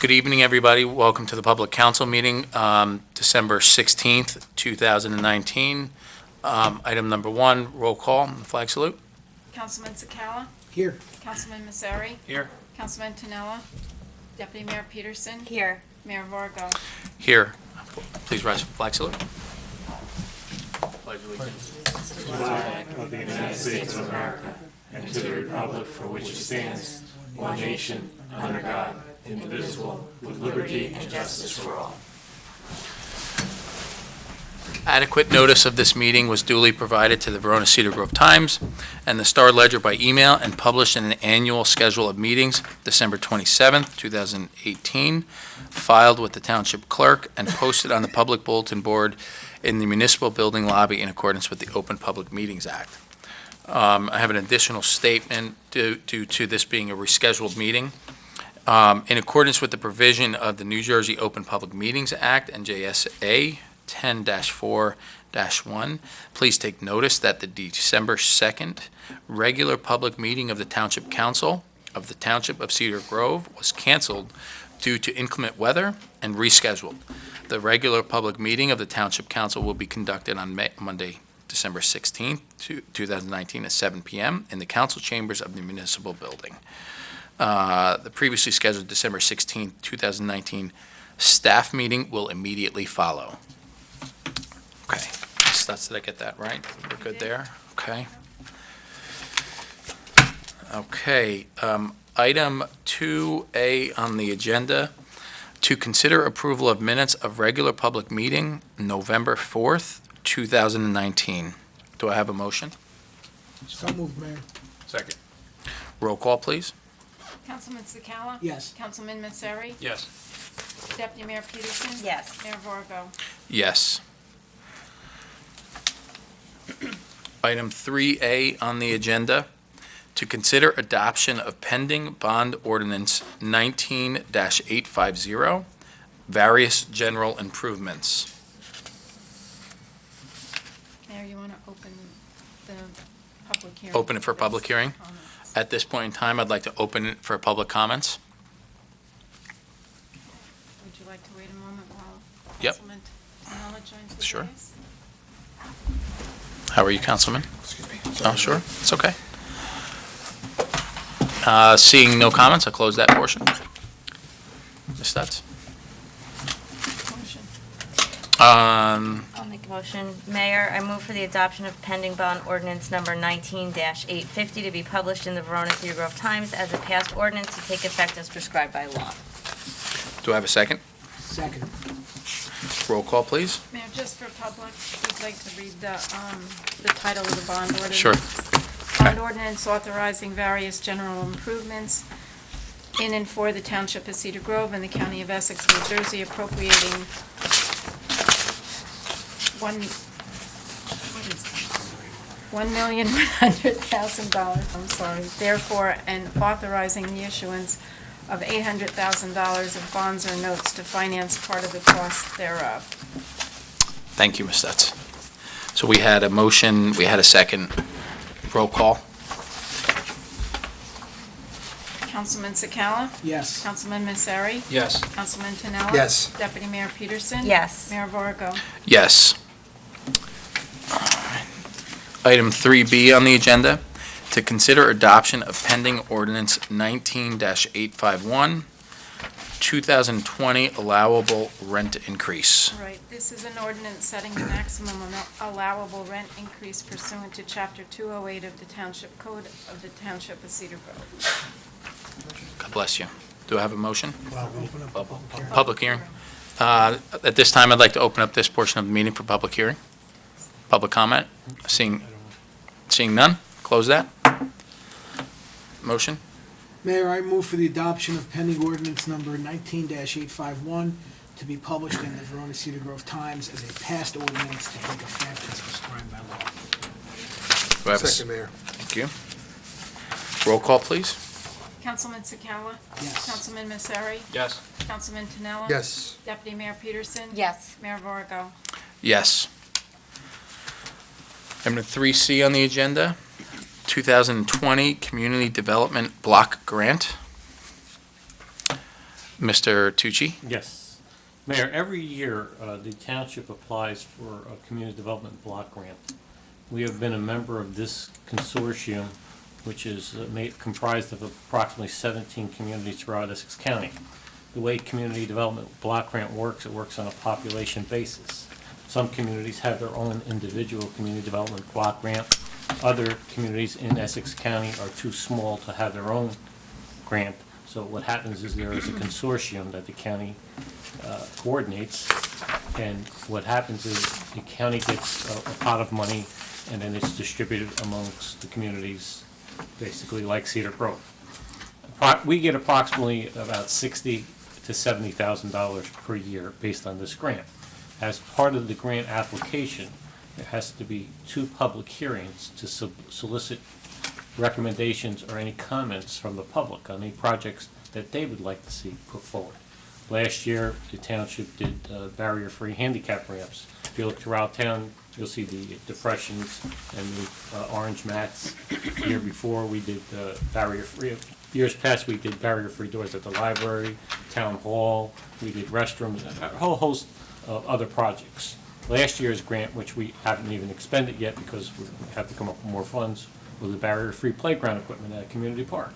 Good evening, everybody. Welcome to the Public Council meeting, December 16th, 2019. Item number 1, roll call, flag salute. Councilman Sakala? Here. Councilman Masseri? Here. Councilman Tanella? Deputy Mayor Peterson? Here. Mayor Vargo? Here. Please rise for flag salute. Pledge allegiance. Of the United States of America and to the republic for which it stands, one nation, under God, indivisible, with liberty and justice for all. Adequate notice of this meeting was duly provided to the Verona Cedar Grove Times and the Star Ledger by email and published in an annual schedule of meetings, December 27th, 2018, filed with the Township Clerk and posted on the public bulletin board in the municipal building lobby in accordance with the Open Public Meetings Act. I have an additional statement due to this being a rescheduled meeting. In accordance with the provision of the New Jersey Open Public Meetings Act and JSA 10-4-1, please take notice that the December 2nd regular public meeting of the Township Council of the Township of Cedar Grove was canceled due to inclement weather and rescheduled. The regular public meeting of the Township Council will be conducted on Monday, December 16th, 2019 at 7 p.m. in the council chambers of the municipal building. The previously scheduled December 16th, 2019 staff meeting will immediately follow. Okay, did I get that right? We're good there? Okay. Okay, item 2A on the agenda, to consider approval of minutes of regular public meeting, November 4th, 2019. Do I have a motion? So moved, Mayor. Second. Roll call, please. Councilman Sakala? Yes. Councilman Masseri? Yes. Deputy Mayor Peterson? Yes. Mayor Vargo? Yes. Item 3A on the agenda, to consider adoption of pending bond ordinance 19-850, various general improvements. Mayor, you want to open the public hearing? Open it for public hearing? Comments. At this point in time, I'd like to open it for public comments. Would you like to wait a moment while Yep. Councilman Tanella joins the Sure. dais? How are you, Councilman? Oh, sure, it's okay. Seeing no comments, I'll close that portion. Ms. Stutz? Motion. I'll make a motion. Mayor, I move for the adoption of pending bond ordinance number 19-850 to be published in the Verona Cedar Grove Times as a passed ordinance to take effect as prescribed by law. Do I have a second? Second. Roll call, please. Mayor, just for public, we'd like to read the title of the bond ordinance. Sure. Bond ordinance authorizing various general improvements in and for the Township of Cedar Grove and the County of Essex, New Jersey, appropriating $1,100,000, I'm sorry, therefore, and authorizing the issuance of $800,000 of bonds or notes to finance part of the cost thereof. Thank you, Ms. Stutz. So we had a motion, we had a second. Roll call. Councilman Sakala? Yes. Councilman Masseri? Yes. Councilman Tanella? Yes. Deputy Mayor Peterson? Yes. Mayor Vargo? Yes. Item 3B on the agenda, to consider adoption of pending ordinance 19-851, 2020 allowable rent increase. Right, this is an ordinance setting the maximum allowable rent increase pursuant to Chapter 208 of the Township Code of the Township of Cedar Grove. God bless you. Do I have a motion? Well, open up a public hearing. Public hearing. At this time, I'd like to open up this portion of the meeting for public hearing. Public comment. Seeing none, close that. Motion? Mayor, I move for the adoption of pending ordinance number 19-851 to be published in the Verona Cedar Grove Times as a passed ordinance to take effect as prescribed by law. Do I have a Second, Mayor. Thank you. Roll call, please. Councilman Sakala? Yes. Councilman Masseri? Yes. Councilman Tanella? Yes. Deputy Mayor Peterson? Yes. Mayor Vargo? Yes. Item 3C on the agenda, 2020 Community Development Block Grant. Mr. Tucci? Yes. Mayor, every year, the township applies for a community development block grant. We have been a member of this consortium, which is comprised of approximately 17 communities throughout Essex County. The way community development block grant works, it works on a population basis. Some communities have their own individual community development block grant. Other communities in Essex County are too small to have their own grant. So what happens is there is a consortium that the county coordinates, and what happens is the county gets a pot of money, and then it's distributed amongst the communities, basically like Cedar Grove. We get approximately about $60,000 to $70,000 per year based on this grant. As part of the grant application, there has to be 2 public hearings to solicit recommendations or any comments from the public on any projects that they would like to see put forward. Last year, the township did barrier-free handicap ramps. If you look throughout town, you'll see the depressions and the orange mats. The year before, we did barrier-free. Years past, we did barrier-free doors at the library, town hall, we did restrooms, a whole host of other projects. Last year's grant, which we haven't even expended yet because we have to come up with more funds, was the barrier-free playground equipment at Community Park.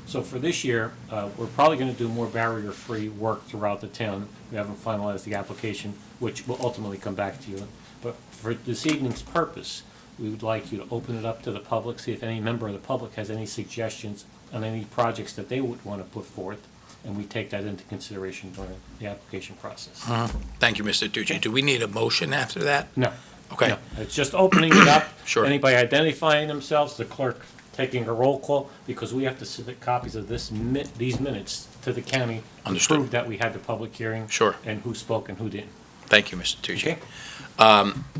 So for this year, we're probably going to do more barrier-free work throughout the town. We haven't finalized the application, which will ultimately come back to you. But for this evening's purpose, we would like you to open it up to the public, see if any member of the public has any suggestions on any projects that they would want to put forth, and we take that into consideration during the application process. Thank you, Mr. Tucci. Do we need a motion after that? No. Okay. No. It's just opening it up. Sure. Anybody identifying themselves, the clerk taking a roll call, because we have to submit copies of these minutes to the county to Understood. prove that we had the public hearing. Sure. And who spoke and who didn't. Thank you, Mr. Tucci. Okay?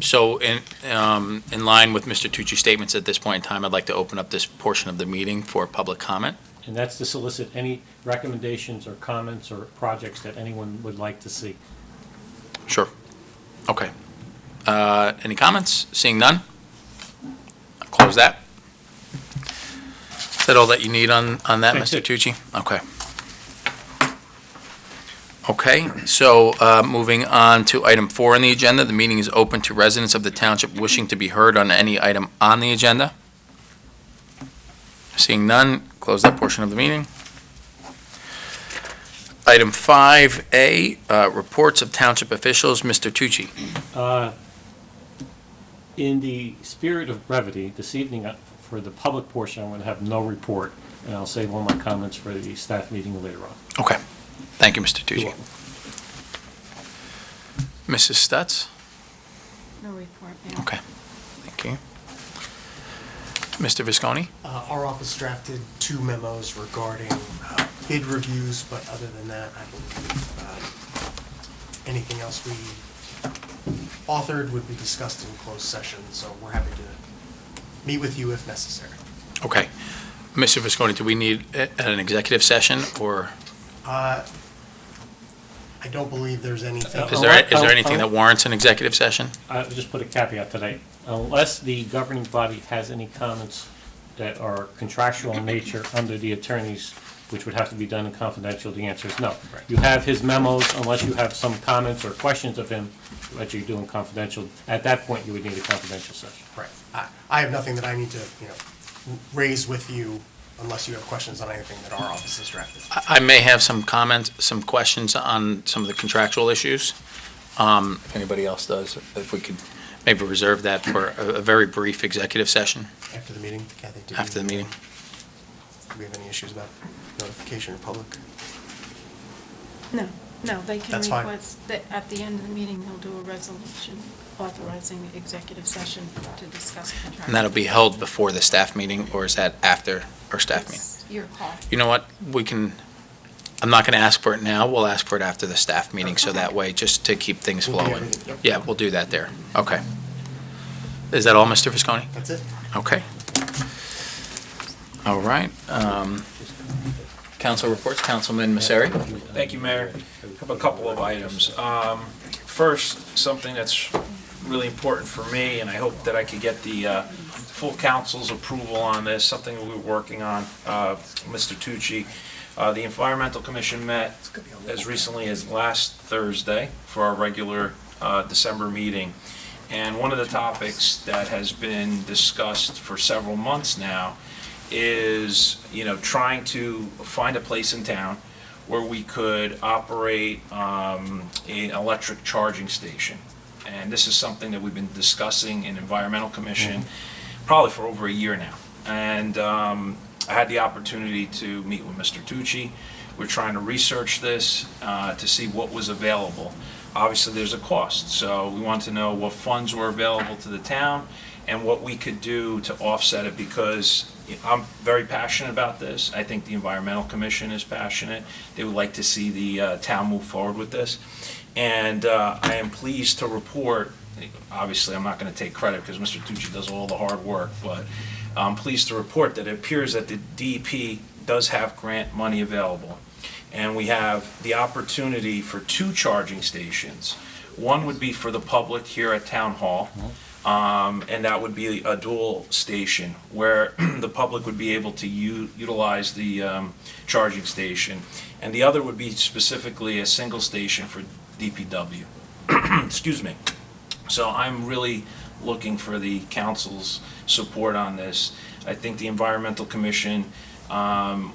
So in line with Mr. Tucci's statements at this point in time, I'd like to open up this portion of the meeting for public comment. And that's to solicit any recommendations or comments or projects that anyone would like to see. Sure. Okay. Any comments? Seeing none? I'll close that. Is that all that you need on that, That's Mr. it. Tucci? Okay. Okay, so moving on to item 4 on the agenda, the meeting is open to residents of the township wishing to be heard on any item on the agenda. Seeing none, close that portion of the meeting. Item 5A, reports of township officials, Mr. Tucci. In the spirit of brevity, this evening, for the public portion, I'm going to have no report, and I'll save all my comments for the staff meeting later on. Okay, thank you, Mr. You're Tucci. welcome. Mrs. Stutz? No report, Mayor. Okay, thank you. Mr. Visconti? Our office drafted 2 memos regarding bid reviews, but other than that, I believe anything else we authored would be discussed in closed session, so we're happy to meet with you if necessary. Okay. Mr. Visconti, do we need an executive session, or I don't believe there's anything. is there anything that warrants an executive session? I'll just put a caveat tonight. Unless the governing body has any comments that are contractual in nature under the attorneys, which would have to be done in confidential, the answer is no. Right. You have his memos, unless you have some comments or questions of him that you're doing confidential. At that point, you would need a confidential session. Right. I have nothing that I need to, raise with you unless you have questions on anything that our office has drafted. I may have some comments, some questions on some of the contractual issues. If anybody else does, if we could maybe reserve that for a very brief executive session After the meeting, Kathy, after the meeting. Do we have any issues about notification or public? No, they can That's fine. request that at the end of the meeting, they'll do a resolution authorizing the executive session to discuss contract. And that'll be held before the staff meeting, or is that after our staff meeting? It's your call. You know what, I'm not going to ask for it now, we'll ask for it after the staff meeting, so that way, just to keep things We'll do flowing. everything, yep. Yeah, we'll do that there. Okay. Is that all, Mr. Visconti? That's it. Okay. All right. Council reports, Councilman Masseri? Thank you, Mayor. I have a couple of items. First, something that's really important for me, and I hope that I could get the full council's approval on this, something we were working on, Mr. Tucci. The Environmental Commission met as recently as last Thursday for our regular December meeting. And one of the topics that has been discussed for several months now is, trying to find a place in town where we could operate an electric charging station. And this is something that we've been discussing in Environmental Commission probably for over a year now. And I had the opportunity to meet with Mr. Tucci. We're trying to research this to see what was available. Obviously, there's a cost, so we want to know what funds were available to the town and what we could do to offset it, because I'm very passionate about this. I think the Environmental Commission is passionate. They would like to see the town move forward with this. And I am pleased to report, obviously, I'm not going to take credit because Mr. Tucci does all the hard work, but I'm pleased to report that it appears that the DEP does have grant money available. And we have the opportunity for 2 charging stations. One would be for the public here at Town Hall, and that would be a dual station where the public would be able to utilize the charging station. And the other would be specifically a single station for DPW. Excuse me. So I'm really looking for the council's support on this. I think the Environmental Commission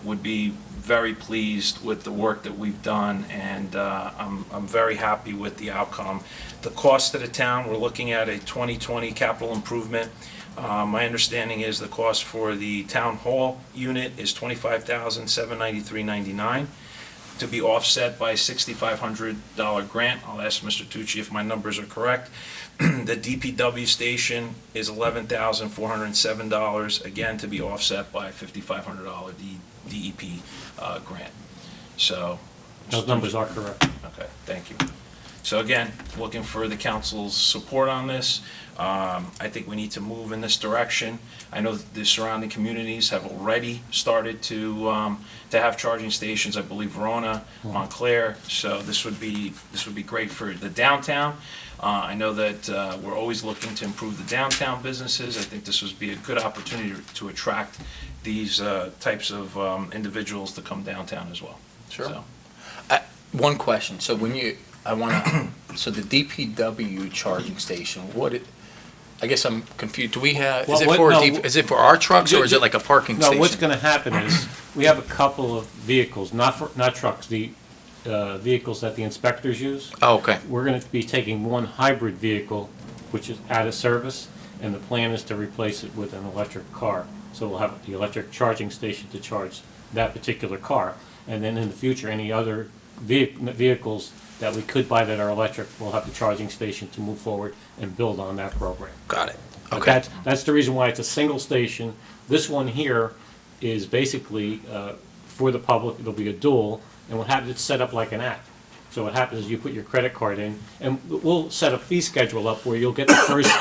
would be very pleased with the work that we've done, and I'm very happy with the outcome. The cost to the town, we're looking at a 2020 capital improvement. My understanding is the cost for the town hall unit is $25,793.99 to be offset by a $6,500 grant. I'll ask Mr. Tucci if my numbers are correct. The DPW station is $11,407, again, to be offset by a $5,500 DEP grant. So. Those numbers are correct. Okay, thank you. So again, looking for the council's support on this. I think we need to move in this direction. I know that the surrounding communities have already started to have charging stations. I believe Verona, Montclair. So this would be great for the downtown. I know that we're always looking to improve the downtown businesses. I think this would be a good opportunity to attract these types of individuals to come downtown as well. Sure. So. One question, so so the DPW charging station, I guess I'm confused, do we have, is it for our trucks, or is it like a parking station? No, what's going to happen is, we have a couple of vehicles, not trucks, the vehicles that the inspectors use. Oh, okay, We're going to be taking one hybrid vehicle, which is out of service, and the plan is to replace it with an electric car. So we'll have the electric charging station to charge that particular car. And then in the future, any other vehicles that we could buy that are electric, we'll have the charging station to move forward and build on that program. got it, But okay. that's the reason why it's a single station. This one here is basically for the public. It'll be a dual, and what happens, it's set up like an app. So what happens is you put your credit card in, and we'll set a fee schedule up where you'll get the first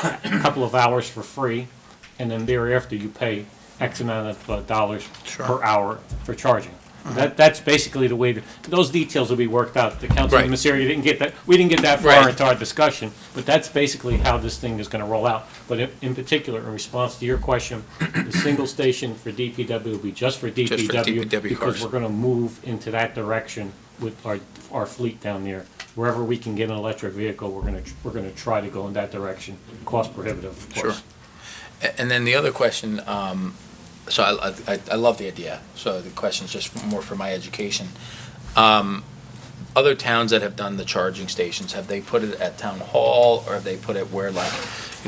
couple of hours for free, and then thereafter you pay X amount of dollars per hour for charging. That's basically the way, those details will be worked out. The council in this area didn't get that, we didn't get that far Right. into our discussion, but that's basically how this thing is gonna roll out. But in particular, in response to your question, the single station for DPW will be just for DPW, DPW because cars. we're gonna move into that direction with our fleet down there. Wherever we can get an electric vehicle, we're gonna try to go in that direction. Cost prohibitive, of course. Sure. And then the other question, so I love the idea, so the question is just more for my education. Other towns that have done the charging stations, have they put it at town hall, or have they put it where, like,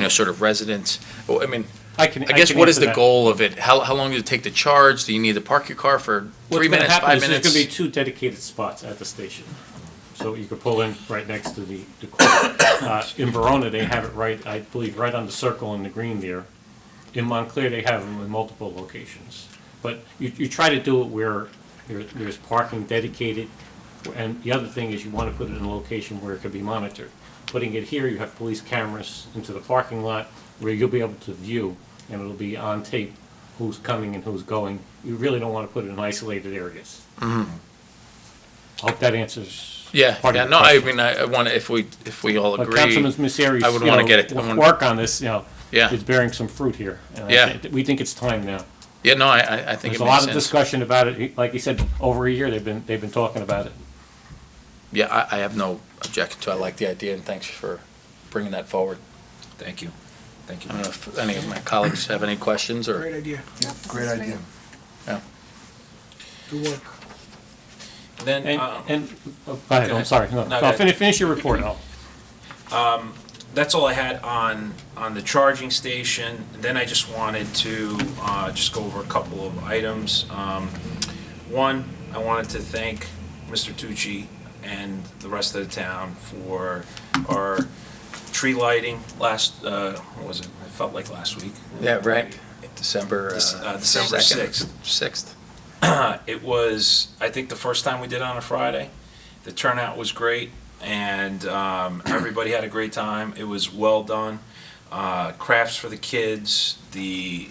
sort of residents? Well, I mean, I guess what is answer the that. goal of it? How long does it take to charge? Do you need to park your car for 3 minutes, 5 minutes? There's gonna be 2 dedicated spots at the station. So you could pull in right next to the court. In Verona, they have it right, I believe, right on the circle in the green there. In Montclair, they have them in multiple locations. But you try to do it where there's parking dedicated, and the other thing is you want to put it in a location where it can be monitored. Putting it here, you have police cameras into the parking lot where you'll be able to view, and it'll be on tape who's coming and who's going. You really don't want to put it in isolated areas. I hope that answers part of your No, I question. mean, I want to, if we all But agree. Councilman Misseri's, I would wanna get it- I wanna- work on this, Yeah. is bearing some fruit here. And Yeah. we think it's time now. Yeah, no, I think There's it a makes lot of sense. discussion about it. Like you said, over a year, they've been talking about it. Yeah, I have no objection to it. I like the idea, and thanks for bringing that forward. Thank you. Thank I don't you. know if any of my colleagues have any questions, or? Great idea. Great idea. Good work. Then, Go ahead, I'm sorry. No, No, no, go ahead. finish your report, Al. that's all I had on the charging station. Then I just wanted to just go over a couple of items. One, I wanted to thank Mr. Tucci and the rest of the town for our tree lighting last, what was it? It felt like last week. Yeah, right. December December 6th. 6th. It was, I think, the first time we did it on a Friday. The turnout was great, and everybody had a great time. It was well done. Crafts for the kids, the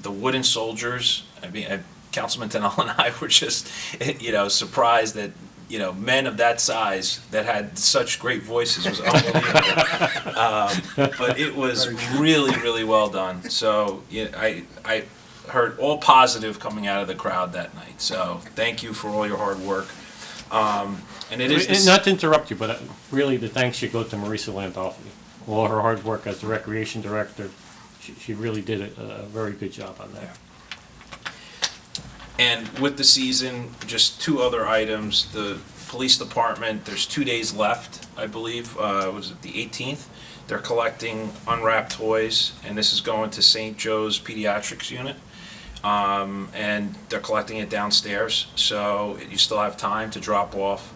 wooden soldiers. I mean, Councilman Tennell and I were just, surprised that, men of that size that had such great voices was unbelievable. But it was really, really well done. So I heard all positive coming out of the crowd that night. So thank you for all your hard work. And it is And not to interrupt you, but really the thanks should go to Marisa Landolfi. All her hard work as the recreation director, she really did a very good job on that. And with the season, just two other items. The police department, there's 2 days left, I believe. Was it the 18th? They're collecting unwrapped toys, and this is going to St. Joe's Pediatrics Unit. And they're collecting it downstairs, so you still have time to drop off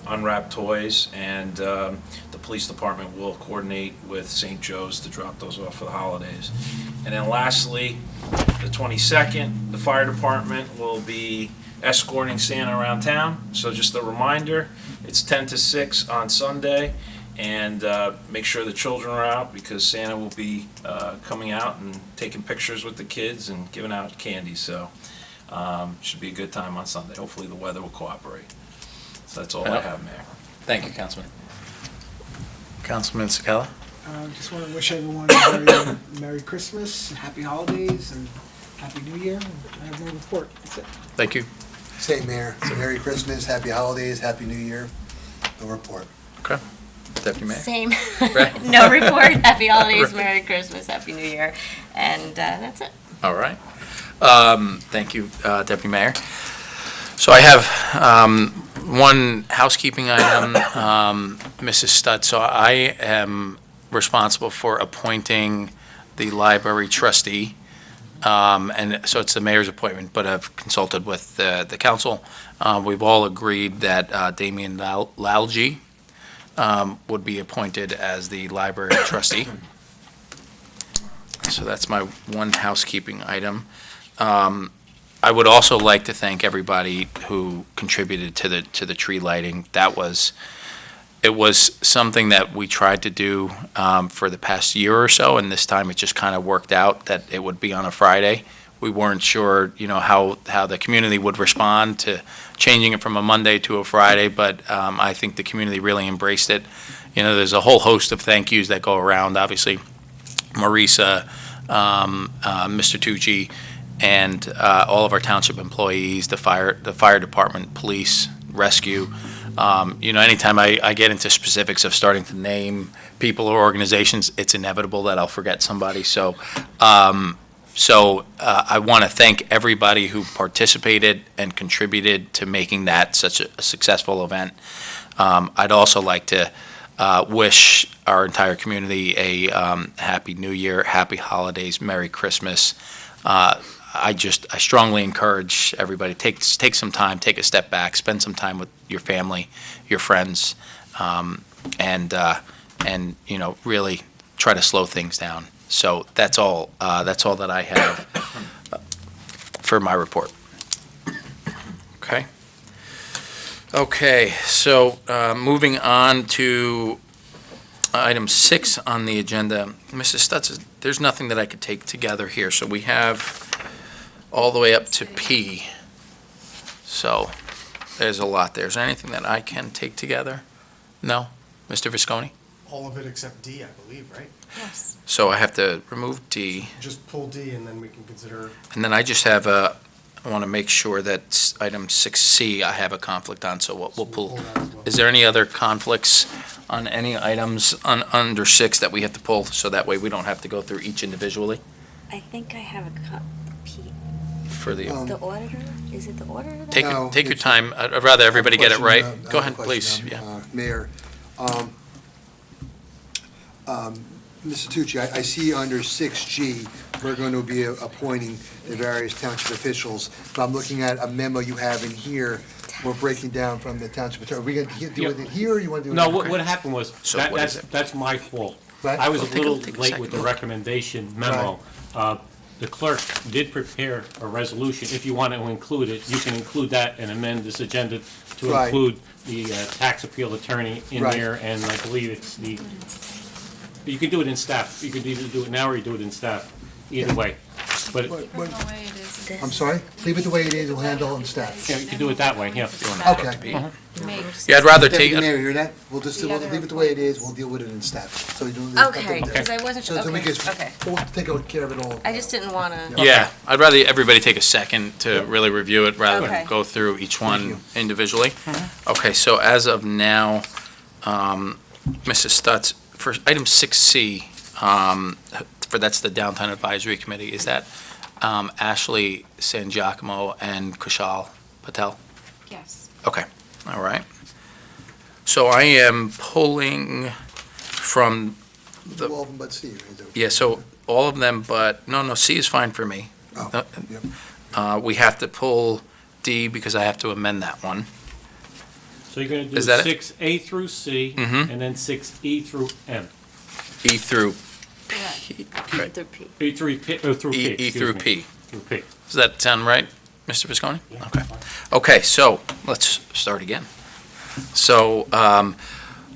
unwrapped toys, and the police department will coordinate with St. Joe's to drop those off for the holidays. And then lastly, the 22nd, the fire department will be escorting Santa around town. So just a reminder, it's 10 to 6 on Sunday, and make sure the children are out because Santa will be coming out and taking pictures with the kids and giving out candy. So should be a good time on Sunday. Hopefully the weather will cooperate. So that's all I have, Mayor. Thank you, Councilman. Councilman Sakala? Just want to wish everyone a very Merry Christmas, and Happy Holidays, and Happy New Year. I have no report. That's it. Thank you. Same, Mayor. So Merry Christmas, Happy Holidays, Happy New Year. No report. Okay. Deputy Mayor? Same. Right. No report. Happy holidays, Right. Merry Christmas, Happy New Year, and that's it. All right. Thank you, Deputy Mayor. So I have one housekeeping item, Mrs. Studd. So I am responsible for appointing the library trustee. And so it's the mayor's appointment, but I've consulted with the council. We've all agreed that Damian Lalji would be appointed as the library trustee. So that's my one housekeeping item. I would also like to thank everybody who contributed to the tree lighting. It was something that we tried to do for the past year or so, and this time it just kind of worked out that it would be on a Friday. We weren't sure, how the community would respond to changing it from a Monday to a Friday, but I think the community really embraced it. There's a whole host of thank yous that go around, obviously. Marisa, Mr. Tucci, and all of our township employees, the fire department, police, rescue. Anytime I get into specifics of starting to name people or organizations, it's inevitable that I'll forget somebody. So I want to thank everybody who participated and contributed to making that such a successful event. I'd also like to wish our entire community a Happy New Year, Happy Holidays, Merry Christmas. I strongly encourage everybody, take some time, take a step back, spend some time with your family, your friends, and really try to slow things down. So that's all that I have for my report. Okay, so moving on to item 6 on the agenda. Mrs. Stutz, there's nothing that I could take together here, so we have all the way up to P. So there's a lot there. Is there anything that I can take together? No? Mr. Visconti? all of it except D, I believe, right? Yes. So I have to remove D, Just pull D and then we can consider, and then I just have I want to make sure that item 6C I have a conflict on, so we'll pull. that as well. Is there any other conflicts on any items under 6 that we have to pull, so that way we don't have to go through each individually I think I have a copy. for the, Um, The auditor? Is it the auditor? that- take No, your, take your it's- time. I'd rather everybody get it right. Question, Go I have ahead, a please, question, yeah. Mayor, Mr. Tucci, I see under 6G, we're going to be appointing the various township officials. But I'm looking at a memo you have in here, we're breaking down from the township attorney. Are we going to do it here, or you want to do it? No, in- what happened was, So that, what is that's my fault. Right. I was a Take a- little take a late second with the look. recommendation memo. The clerk did prepare a resolution. If you want to include it, you can include that and amend this agenda to Right. include the tax appeal attorney in Right. there, and I believe it's you can do it in staff. You can either do it now or you do it in staff, either way. But, What- Keep it what- the way it is. I'm sorry? Leave it the way it is, we'll handle it in staff. yeah, you can do it that way, yeah. Okay. Yeah, I'd rather take, Deputy Mayor, you hear that? We'll just, The we'll other leave it the way it is, we'll deal with it in staff. So you don't. Okay, because I wasn't, So we okay, can, okay. we'll take care of it all. I just didn't want to. yeah, I'd rather everybody take a second to really review it rather than Okay. go through each Thank one you. individually. Okay, so as of now, Mrs. Stutz, for item 6C, that's the Downtown Advisory Committee, is that Ashley San Giacomo and Kushal Patel? Yes. Okay, all right. So I am pulling from, Do all of them but C, right? yeah, so all of them, but, no, C is fine for me. Oh, yep. We have to pull D because I have to amend that one. So you're going to do Is that it? 6A through C, Mhm. and then 6E through M. E through Correct. P. Right. E through P, through P, E excuse through me. P. Through P. Does that sound right, Mr. Visconti? Yeah, Okay. fine. Okay, so let's start again. So,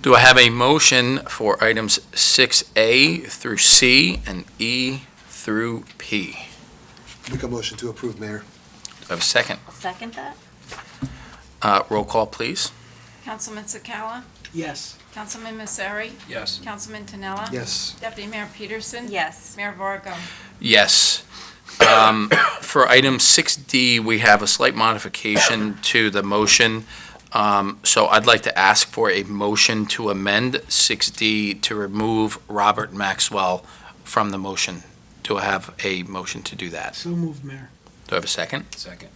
do I have a motion for items 6A through C and E through P? Make a motion to approve, Mayor. Do I have a second? I'll second that. Roll call, please. Councilman Sakala? Yes. Councilman Messeri? Yes. Councilman Tanella? Yes. Deputy Mayor Peterson? Yes. Mayor Vargo? Yes. For item 6D, we have a slight modification to the motion. So I'd like to ask for a motion to amend 6D to remove Robert Maxwell from the motion. Do I have a motion to do that? So moved, Mayor. Do I have a second? Second.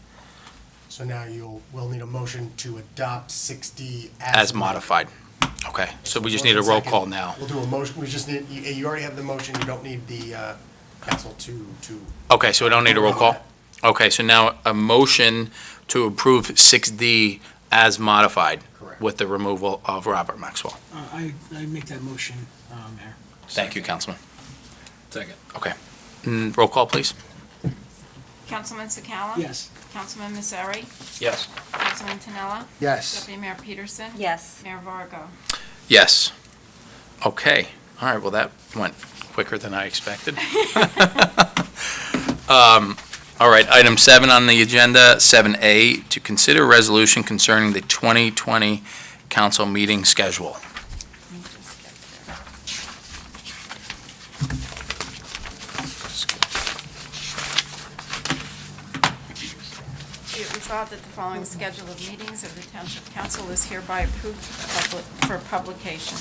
so now we'll need a motion to adopt 6D As modified. Okay, so we just need a roll call now. We'll do a motion, we just need, you already have the motion, you don't need the council to. Okay, so we don't need a roll call? Okay, so now a motion to approve 6D as modified Correct. with the removal of Robert Maxwell. I make that motion, Mayor. Thank you, Councilman. Second. Okay. Roll call, please. Councilman Sakala? Yes. Councilman Messeri? Yes. Councilman Tanella? Yes. Deputy Mayor Peterson? Yes. Mayor Vargo? Yes. Okay. All right, well, that went quicker than I expected. All right, item 7 on the agenda, 7A, to consider resolution concerning the 2020 council meeting schedule. Let me just get there. Be it resolved that the following schedule of meetings of the Township Council is hereby approved for publication.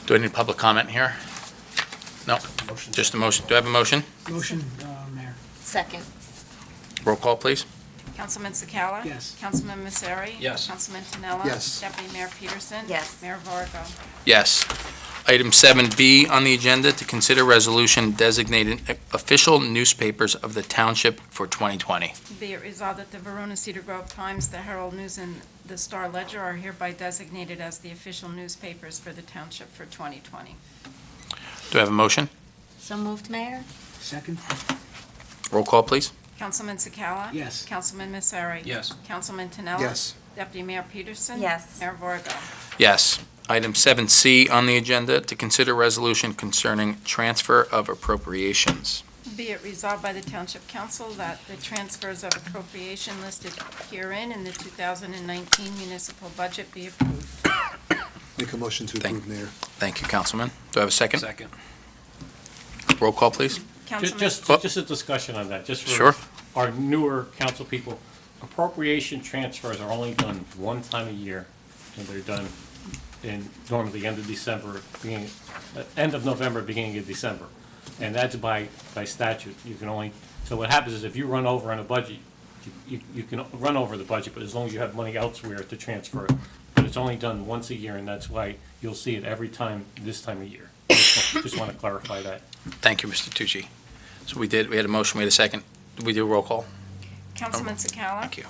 Do I need public comment here? No, just a motion. Do I have a motion? Motion, Mayor. Second. Roll call, please. Councilman Sakala? Yes. Councilman Messeri? Yes. Councilman Tanella? Yes. Deputy Mayor Peterson? Yes. Mayor Vargo? Yes. Item 7B on the agenda, to consider resolution designating official newspapers of the township for 2020. Be it resolved that the Verona Cedar Grove Times, the Herald News, and the Star Ledger are hereby designated as the official newspapers for the township for 2020. Do I have a motion? So moved, Mayor? Second? Roll call, please. Councilman Sakala? Yes. Councilman Messeri? Yes. Councilman Tanella? Yes. Deputy Mayor Peterson? Yes. Mayor Vargo? Yes. Item 7C on the agenda, to consider resolution concerning transfer of appropriations. Be it resolved by the Township Council that the transfers of appropriation listed herein in the 2019 municipal budget be approved. Make a motion to Thank- approve, Mayor. Thank you, Councilman. Do I have a second? Second. Roll call, please. Councilman, Just a discussion on that, just for Sure. our newer council people. Appropriation transfers are only done one time a year, and they're done in normally the end of December, end of November, beginning of December. And that's by statute. You can only, so what happens is if you run over on a budget, you can run over the budget, but as long as you have money elsewhere to transfer it. But it's only done once a year, and that's why you'll see it every time, this time of year. Just want to clarify that. Thank you, Mr. Tucci. So we had a motion, we had a second. Did we do a roll call? Councilman Sakala? Thank you.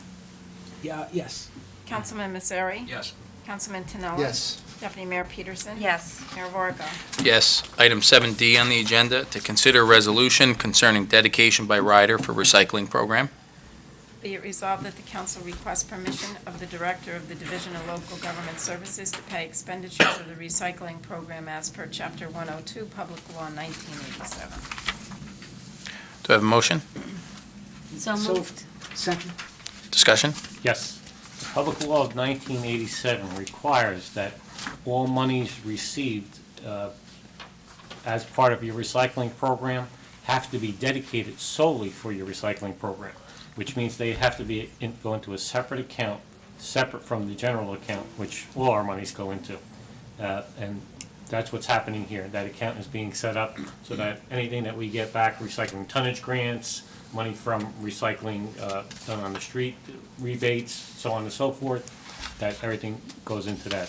Yeah, yes. Councilman Messeri? Yes. Councilman Tinella? Yes. Deputy Mayor Peterson? Yes. Mayor Varga? Yes. Item 7D on the agenda, to consider a resolution concerning dedication by rider for recycling program. Be it resolved that the council requests permission of the Director of the Division of Local Government Services to pay expenditures of the recycling program as per Chapter 102, Public Law 1987. Do I have a motion? So moved. Second? Discussion? Yes. The Public Law of 1987 requires that all monies received as part of your recycling program have to be dedicated solely for your recycling program, which means they have to go into a separate account, separate from the general account, which all our monies go into. And that's what's happening here. That account is being set up so that anything that we get back, recycling tonnage grants, money from recycling done on the street, rebates, so on and so forth, that everything goes into that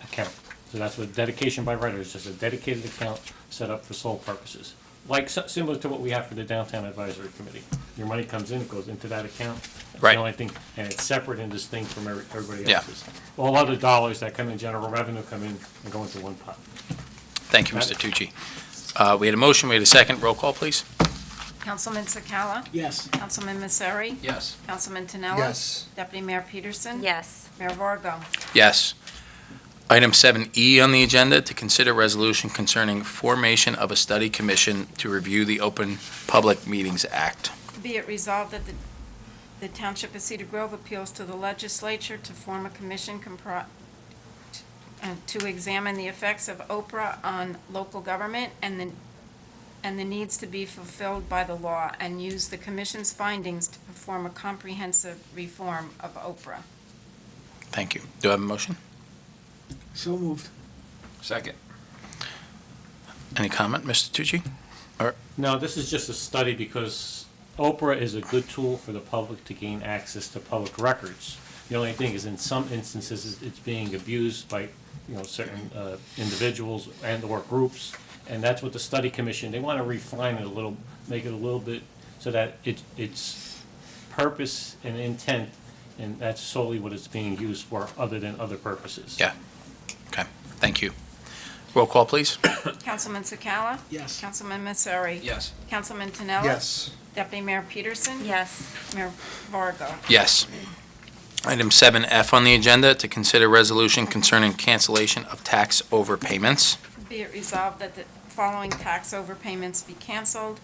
account. So that's what dedication by rider is, just a dedicated account set up for sole purposes. Like, similar to what we have for the Downtown Advisory Committee. Your money comes in, it goes into that account. That's Right. the only thing, and it's separate and distinct from everybody Yeah. else's. All other dollars that come in general revenue come in and go into one pot. Thank you, Mr. Tucci. We had a motion, we had a second. Roll call, please. Councilman Sakala? Yes. Councilman Messeri? Yes. Councilman Tinella? Yes. Deputy Mayor Peterson? Yes. Mayor Varga? Yes. Item 7E on the agenda, to consider resolution concerning formation of a study commission to review the Open Public Meetings Act. Be it resolved that the Township of Cedar Grove appeals to the legislature to form a commission to examine the effects of Oprah on local government and the needs to be fulfilled by the law, and use the commission's findings to perform a comprehensive reform of Oprah. Thank you. Do I have a motion? So moved. Second. Any comment, Mr. Tucci? No, this is just a study because Oprah is a good tool for the public to gain access to public records. The only thing is, in some instances, it's being abused by, certain individuals and/or groups, and that's what the study commission, they want to refine it a little, make it a little bit so that its purpose and intent, and that's solely what it's being used for, other than other purposes. Yeah. Okay, thank you. Roll call, please. Councilman Sakala? Yes. Councilman Messeri? Yes. Councilman Tinella? Yes. Deputy Mayor Peterson? Yes. Mayor Varga? Yes. Item 7F on the agenda, to consider resolution concerning cancellation of tax overpayments. Be it resolved that the following tax overpayments be canceled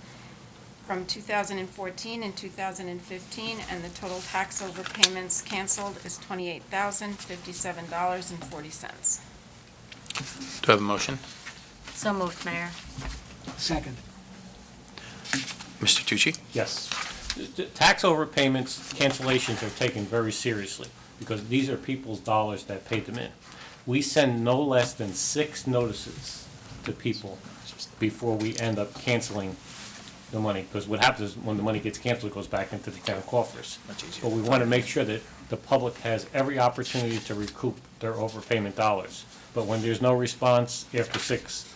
from 2014 and 2015, and the total tax overpayments canceled is $28,057.40. Do I have a motion? So moved, Mayor. Second? Mr. Tucci? Yes. The tax overpayments, cancellations are taken very seriously because these are people's dollars that paid them in. We send no less than 6 notices to people before we end up canceling the money, because what happens is when the money gets canceled, it goes back into the town coffers. But we want to make sure that the public has every opportunity to recoup their overpayment dollars. But when there's no response after 6,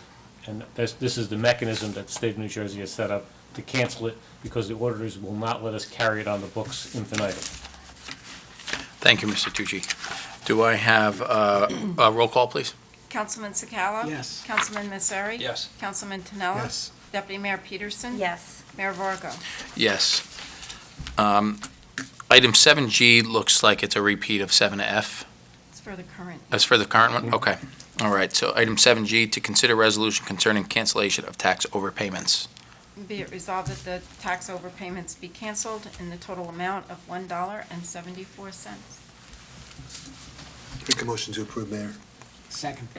and this is the mechanism that the state of New Jersey has set up to cancel it, because the auditors will not let us carry it on the books infinitum. Thank you, Mr. Tucci. Do I have a roll call, please? Councilman Sakala? Yes. Councilman Messeri? Yes. Councilman Tinella? Yes. Deputy Mayor Peterson? Yes. Mayor Varga? Yes. Item 7G looks like it's a repeat of 7F. It's for the current. That's for the current one? Okay. All right, so item 7G, to consider resolution concerning cancellation of tax overpayments. Be it resolved that the tax overpayments be canceled in the total amount of $1.74. Make a motion to approve, Mayor. Second.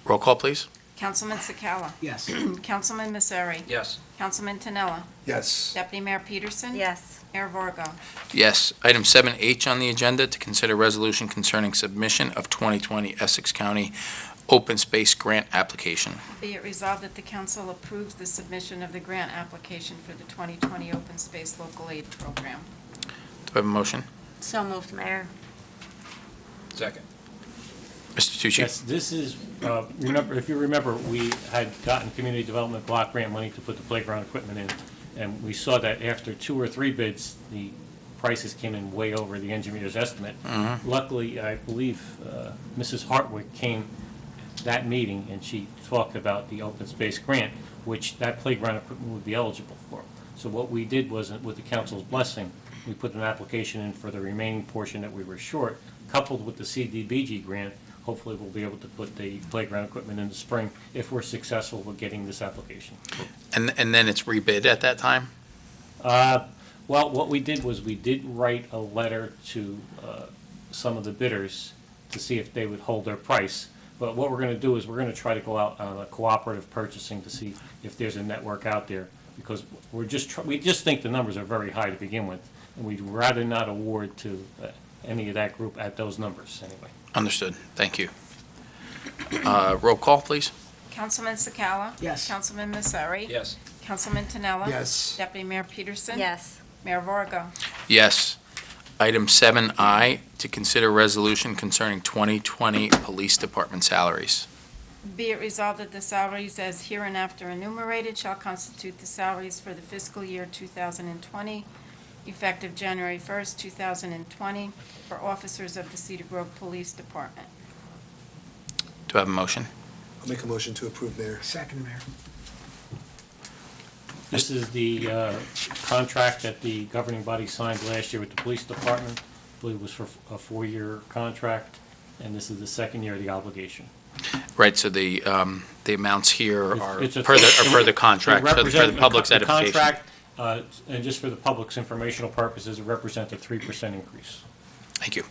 Roll call, please. Councilman Sakala. Yes. Councilman Messeri. Yes. Councilman Tanella. Yes. Deputy Mayor Peterson. Yes. Mayor Vargo. Yes. Item 7H on the agenda, to consider resolution concerning submission of 2020 Essex County Open Space Grant application. Be it resolved that the council approves the submission of the grant application for the 2020 Open Space Local Aid Program. Do I have a motion? So moved, Mayor. Second. Mr. Tucci? Yes, this is, if you remember, we had gotten community development block grant money to put the playground equipment in, and we saw that after 2 or 3 bids, the prices came in way over the engineer's estimate. Luckily, I believe Mrs. Hartwick came that meeting, and she talked about the open space grant, which that playground equipment would be eligible for. So what we did was, with the council's blessing, we put an application in for the remaining portion that we were short, coupled with the CDBG grant. Hopefully, we'll be able to put the playground equipment in the spring if we're successful with getting this application. And then it's rebid at that time? Well, what we did was we did write a letter to some of the bidders to see if they would hold their price. But what we're going to do is we're going to try to go out on a cooperative purchasing to see if there's a network out there, because we just think the numbers are very high to begin with, and we'd rather not award to any of that group at those numbers anyway. Understood. Thank you. Roll call, please. Councilman Sakala. Yes. Councilman Messeri. Yes. Councilman Tanella. Yes. Deputy Mayor Peterson. Yes. Mayor Vargo. Yes. Item 7I, to consider resolution concerning 2020 Police Department salaries. Be it resolved that the salaries as hereinafter enumerated shall constitute the salaries for the fiscal year 2020, effective January 1st, 2020, for officers of the Cedar Grove Police Department. Do I have a motion? I'll make a motion to approve, Mayor. Second, Mayor. This is the contract that the governing body signed last year with the police department. I believe it was for a 4-year contract, and this is the second year of the obligation. Right, so the amounts here are It's a- per the contract, It so for the represents- public's the edification. contract, and just for the public's informational purposes, it represents a 3% increase. Thank you.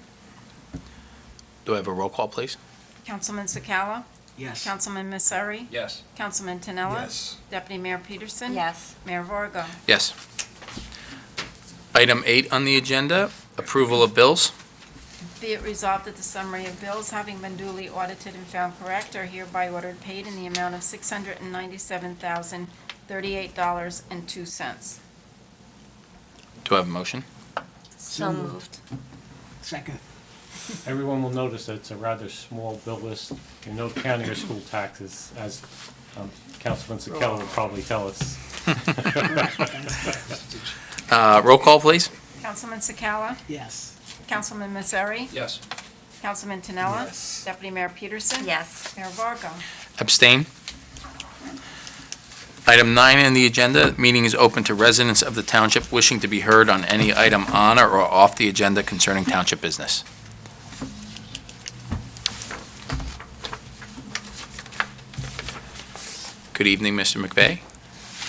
Do I have a roll call, please? Councilman Sakala. Yes. Councilman Messeri. Yes. Councilman Tanella. Yes. Deputy Mayor Peterson. Yes. Mayor Vargo. Yes. Item 8 on the agenda, approval of bills. Be it resolved that the summary of bills, having been duly audited and found correct, are hereby ordered paid in the amount of $697,038.02. Do I have a motion? So moved. Second. Everyone will notice that it's a rather small bill list, and no county or school taxes, as Councilman Sakala would probably tell us. Roll call, please. Councilman Sakala. Yes. Councilman Messeri. Yes. Councilman Tanella. Yes. Deputy Mayor Peterson. Yes. Mayor Vargo. Abstain. Item 9 on the agenda, meeting is open to residents of the township wishing to be heard on any item on or off the agenda concerning township business. Good evening, Mr. McVeigh.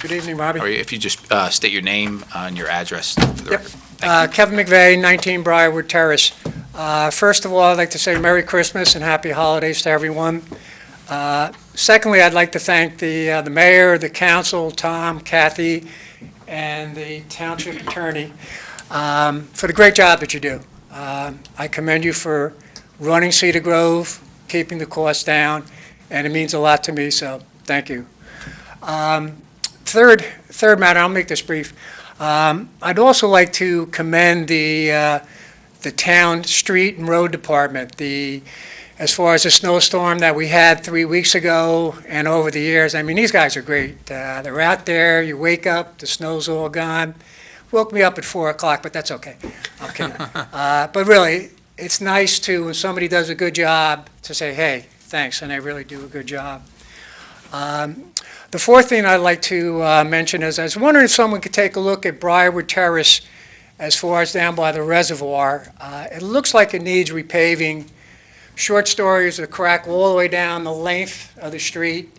Good evening, Robbie. Or if you just state your name and your address for the Yep. record. Thank you. Kevin McVeigh, 19 Briarwood Terrace. First of all, I'd like to say Merry Christmas and Happy Holidays to everyone. Secondly, I'd like to thank the mayor, the council, Tom, Kathy, and the township attorney for the great job that you do. I commend you for running Cedar Grove, keeping the costs down, and it means a lot to me, so thank you. Third matter, I'll make this brief. I'd also like to commend the town street and road department. As far as the snowstorm that we had 3 weeks ago and over the years, I mean, these guys are great. They're out there, you wake up, the snow's all gone. Woke me up at 4 o'clock, but that's okay. I'm kidding. But really, it's nice to, when somebody does a good job, to say, hey, thanks, and they really do a good job. The fourth thing I'd like to mention is I was wondering if someone could take a look at Briarwood Terrace as far as down by the reservoir. It looks like it needs repaving. Short stories, a crack all the way down the length of the street,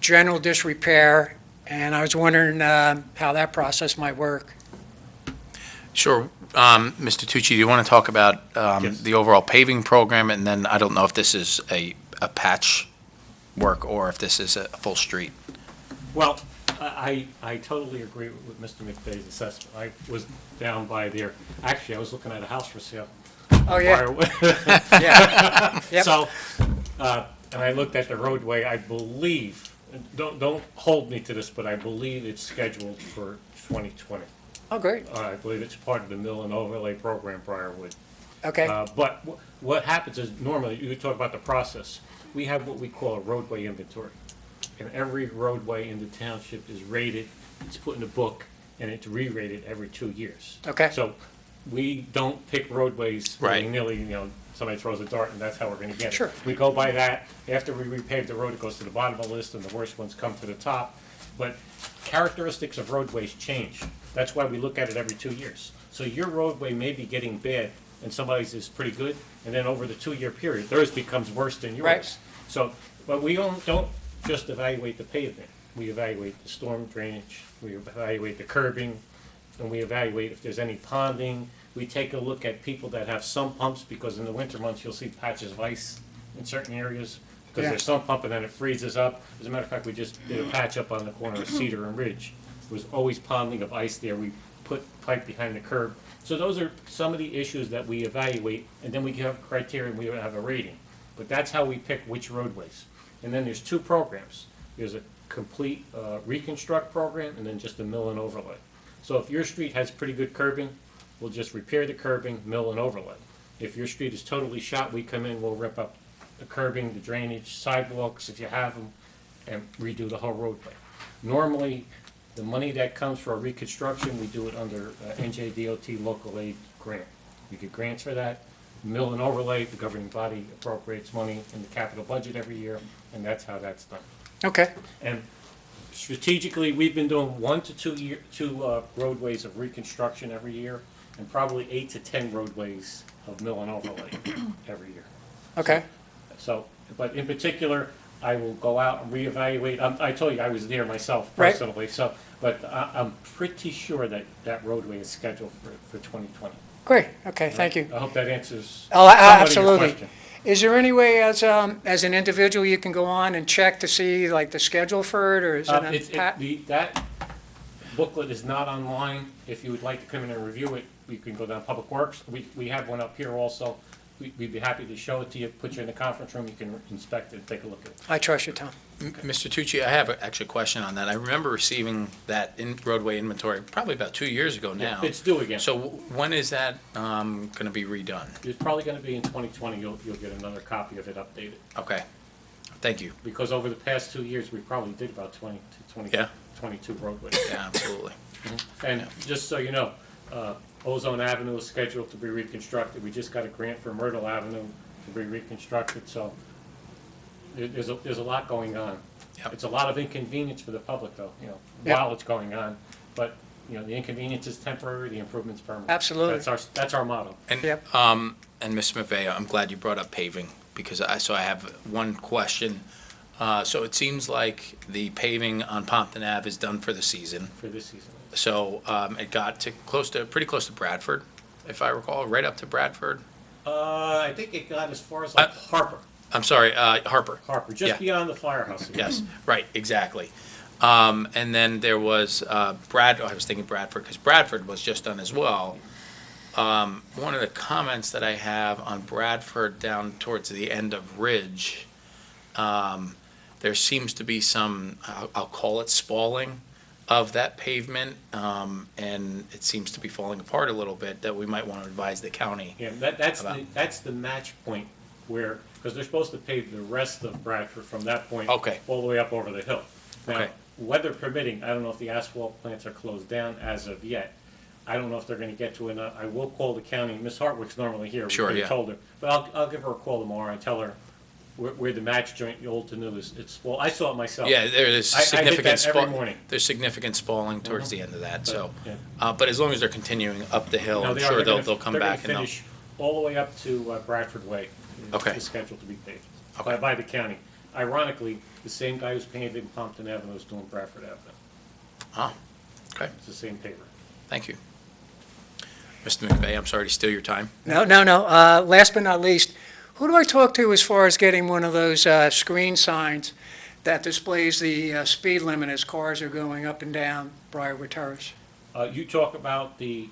general disrepair, and I was wondering how that process might work. Sure. Mr. Tucci, do you want to talk about Yes. the overall paving program? And then I don't know if this is a a patch work or if this is a full street. Well, I totally agree with Mr. McVeigh's assessment. I was down by there, actually, I was looking at a house for sale. Oh, yeah, Prior- yeah. Yep. So, and I looked at the roadway, I believe, don't hold me to this, but I believe it's scheduled for 2020. Oh, great, I believe it's part of the mill and overlay program, Briarwood. okay, But what happens is, normally, you talk about the process, we have what we call a roadway inventory. And every roadway in the township is rated, it's put in a book, and it's re-rated every 2 years. Okay. So we don't pick roadways Right. willy-nilly, somebody throws a dart and that's how we're gonna get it. Sure. We go by that, after we repave the road, it goes to the bottom of the list, and the worst ones come to the top. But characteristics of roadways change. That's why we look at it every 2 years. So your roadway may be getting bad, and somebody's is pretty good, and then over the 2-year period, theirs becomes worse than yours. Right. So, but we don't just evaluate the pavement. We evaluate the storm drainage, we evaluate the curbing, and we evaluate if there's any ponding. We take a look at people that have sump pumps, because in the winter months, you'll see patches of ice in certain areas, because Yeah. there's sump pump and then it freezes up. As a matter of fact, we just did a patch up on the corner of Cedar and Ridge. There was always ponding of ice there. We put pipe behind the curb. So those are some of the issues that we evaluate, and then we have criteria and we have a rating. But that's how we pick which roadways. And then there's 2 programs. There's a complete reconstruct program and then just a mill and overlay. So if your street has pretty good curbing, we'll just repair the curbing, mill and overlay. If your street is totally shot, we come in, we'll rip up the curbing, the drainage, sidewalks, if you have them, and redo the whole roadway. Normally, the money that comes for a reconstruction, we do it under NJDOT local aid grant. We get grants for that. Mill and overlay, the governing body appropriates money in the capital budget every year, and that's how that's done. okay, And strategically, we've been doing 1 to 2 roadways of reconstruction every year, and probably 8 to 10 roadways of mill and overlay every year. okay, So, but in particular, I will go out and reevaluate. I told you I was there myself Right. personally, so, but I'm pretty sure that that roadway is scheduled for 2020. great, okay, thank you. I hope that answers Oh, somewhat of your absolutely. question. Is there any way as an individual you can go on and check to see like the schedule for it, or is it? That booklet is not online. If you would like to come in and review it, you can go down Public Works. We have one up here also. We'd be happy to show it to you, put you in the conference room, you can inspect it, take a look at it. I trust you, Tom. Mr. Tucci, I have actually a question on that. I remember receiving that roadway inventory probably about 2 years ago now. It's due again. So when is that going to be redone? It's probably gonna be in 2020, you'll get another copy of it updated. Okay, thank you. Because over the past 2 years, we probably did about 20 to 20, Yeah. 22 roadways. Yeah, absolutely. And just so you know, Ozone Avenue is scheduled to be reconstructed. We just got a grant for Myrtle Avenue to be reconstructed, so there's a lot going on. Yep. It's a lot of inconvenience for the public, though, Yep. while it's going on. But, the inconvenience is temporary, the improvement's permanent. Absolutely. That's our motto. And, Yep. and Ms. Maffei, I'm glad you brought up paving, because I have one question. So it seems like the paving on Pompton Ave is done for the season. For this season. So it got pretty close to Bradford, if I recall, right up to Bradford. I think it got as far as like Harper, I'm sorry, Harper. just Yeah. beyond the firehouse. Yes, right, exactly. And then there was I was thinking Bradford, because Bradford was just done as well. One of the comments that I have on Bradford down towards the end of Ridge, there seems to be some, I'll call it spalling of that pavement, and it seems to be falling apart a little bit, that we might want to advise the county. Yeah, that's About- that's the match point where, because they're supposed to pave the rest of Bradford from that point Okay. all the way up over the hill. Now, Okay. weather permitting, I don't know if the asphalt plants are closed down as of yet. I don't know if they're gonna get to enough. I will call the county. Ms. Hartwick's normally here. Sure, We yeah. told her, but I'll give her a call tomorrow and tell her where the match joint, the old to new is, well, I saw it myself. Yeah, there is I hit significant that every spalling. morning. There's significant spalling towards the end of that, so. Yeah. But as long as they're continuing up the hill, No, I'm they are. sure They're they'll gonna- come they're gonna back and they'll. finish all the way up to Bradford Way. Okay. Is scheduled to be paved Okay. by the county. Ironically, the same guy who's paving Pompton Avenue is doing Bradford Avenue. Oh, okay, It's the same paver. thank you. Mr. McVeigh, I'm sorry to steal your time. No. Last but not least, Who do I talk to as far as getting one of those screen signs that displays the speed limit as cars are going up and down Briarwood Terrace? You talk about the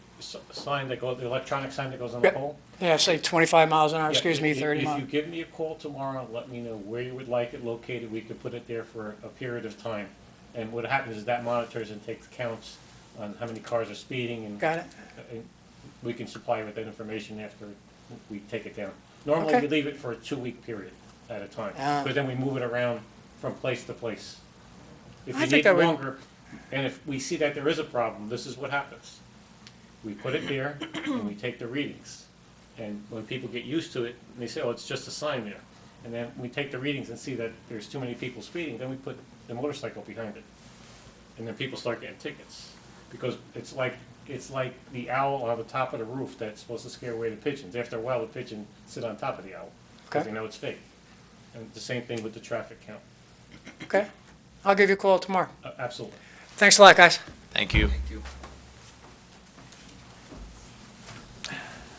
sign that goes, the electronic sign that goes on the Yep. pole? Yeah, say 25 miles an hour, Yeah, excuse me, if- 30 If miles. you give me a call tomorrow, let me know where you would like it located, we could put it there for a period of time. And what happens is that monitors and takes counts on how many cars are speeding, and Got it? and we can supply you with that information after we take it down. Normally, Okay. we leave it for a 2-week period at a time, Ah. but then we move it around from place to place. If I you think need that would- longer, and if we see that there is a problem, this is what happens. We put it there, and we take the readings. And when people get used to it, they say, oh, it's just a sign there. And then we take the readings and see that there's too many people speeding, then we put the motorcycle behind it. And then people start getting tickets. Because it's like the owl on the top of the roof that's supposed to scare away the pigeons. After a while, the pigeon sit on top of the owl, because Okay. they know it's fake. And the same thing with the traffic count. Okay. I'll give you a call tomorrow. Absolutely. Thanks a lot, guys. Thank you.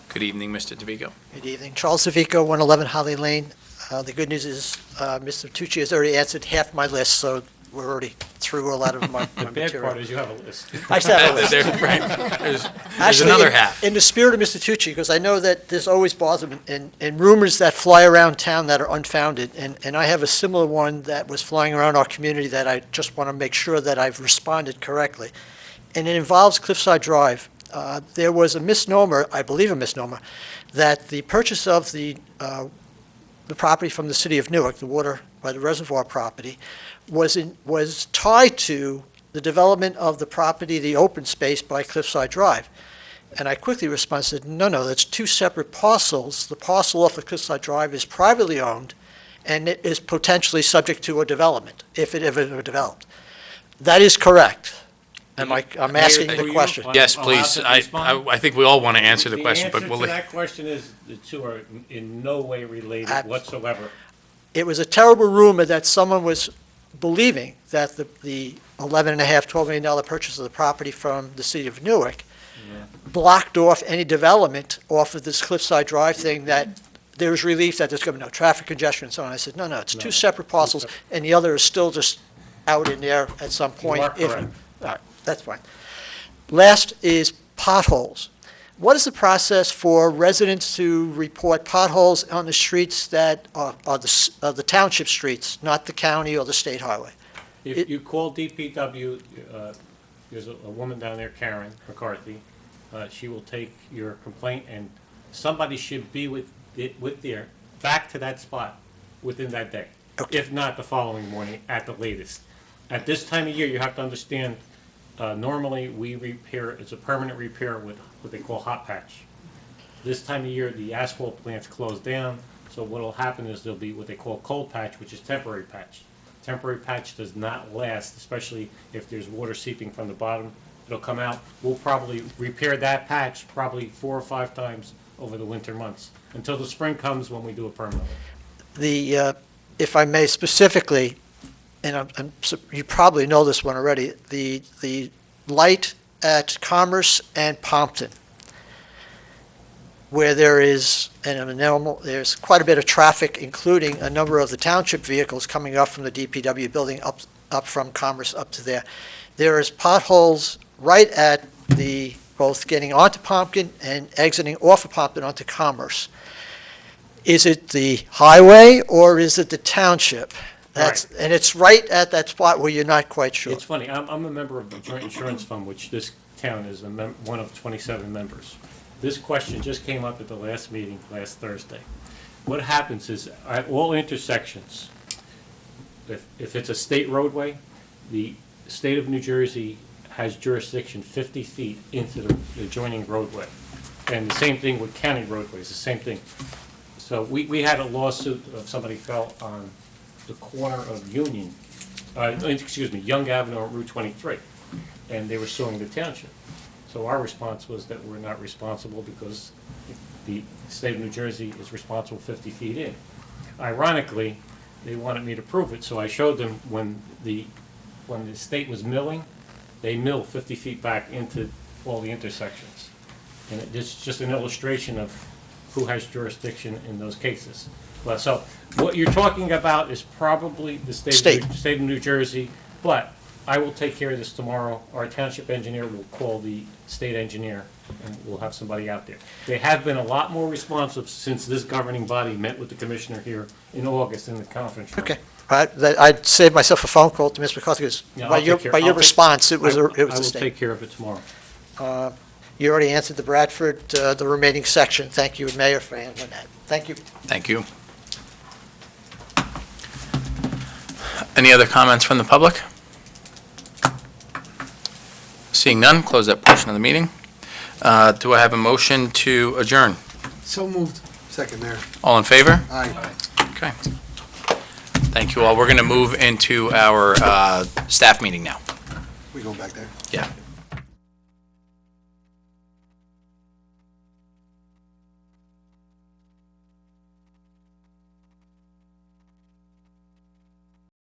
Good evening, Mr. DeVico. Good evening. Charles Zavico, 111 Holly Lane. The good news is Mr. Tucci has already answered half my list, so we're already through a lot of my The bad material. part is you have a list. I still have a list. There's Actually, another half. In the spirit of Mr. Tucci, because I know that there's always bars and rumors that fly around town that are unfounded, and I have a similar one that was flying around our community that I just want to make sure that I've responded correctly. And it involves Cliffside Drive. There was a misnomer, I believe a misnomer, that the purchase of the property from the city of Newark, the water by the reservoir property, was tied to the development of the property, the open space by Cliffside Drive. And I quickly responded, no, that's two separate parcels. The parcel off of Cliffside Drive is privately owned, and it is potentially subject to a development, if it ever developed. That is correct. I'm asking For the you, question. Yes, allowed please. to I respond? think we all want to answer the question, but The we'll, answer to that question is the two are in no way related whatsoever. It was a terrible rumor that someone was believing that the $11.5, $12 million purchase of the property from the city of Newark blocked off any development off of this Cliffside Drive thing, that there's relief that there's going to be no traffic congestion and so on. I said, no, it's two separate parcels, and the other is still just out in there at some point. are correct. All right, that's fine. Last is potholes. What is the process for residents to report potholes on the streets that are the township streets, not the county or the state highway? If you call DPW, there's a woman down there, Karen McCarthy, she will take your complaint, and somebody should be with there, back to that spot within that day. Okay. If not, the following morning at the latest. At this time of year, you have to understand, normally we repair, it's a permanent repair with what they call hot patch. This time of year, the asphalt plant's closed down, so what'll happen is there'll be what they call cold patch, which is temporary patch. Temporary patch does not last, especially if there's water seeping from the bottom. It'll come out. We'll probably repair that patch probably 4 or 5 times over the winter months, until the spring comes when we do it permanently. If I may specifically, and you probably know this one already, the light at Commerce and Pompton, where there's quite a bit of traffic, including a number of the township vehicles coming up from the DPW building up from Commerce up to there. There is potholes right at both getting onto Pompton and exiting off of Pompton onto Commerce. Is it the highway or is it the township? And it's right at that spot where you're not quite sure. It's funny, I'm a member of the Joint Insurance Fund, which this town is one of 27 members. This question just came up at the last meeting, last Thursday. What happens is, at all intersections, if it's a state roadway, the state of New Jersey has jurisdiction 50 feet into the adjoining roadway. And the same thing with county roadways, the same thing. So we had a lawsuit of somebody fell on the corner of Young Avenue on Route 23, and they were suing the township. So our response was that we're not responsible because the state of New Jersey is responsible 50 feet in. Ironically, they wanted me to prove it, so I showed them when the state was milling, they mill 50 feet back into all the intersections. And it's just an illustration of who has jurisdiction in those cases. Well, so what you're talking about is probably the state of New Jersey, but I will take care of this tomorrow. Our township engineer will call the state engineer, and we'll have somebody out there. They have been a lot more responsive since this governing body met with the commissioner here in August in the conference room. Okay. I'd save myself a phone call to Ms. McCarthy, because Yeah, by I'll your, take care- by I'll your take- response, it was I the will state. take care of it tomorrow. You already answered the Bradford, the remaining section. Thank you, Mayor, for handling that. Thank you. Thank you. Any other comments from the public? Seeing none, close that portion of the meeting. Do I have a motion to adjourn? So moved. Second, Mayor. All in favor? Aye. Okay. Thank you all. We're going to move into our staff meeting now. We going back there? Yeah.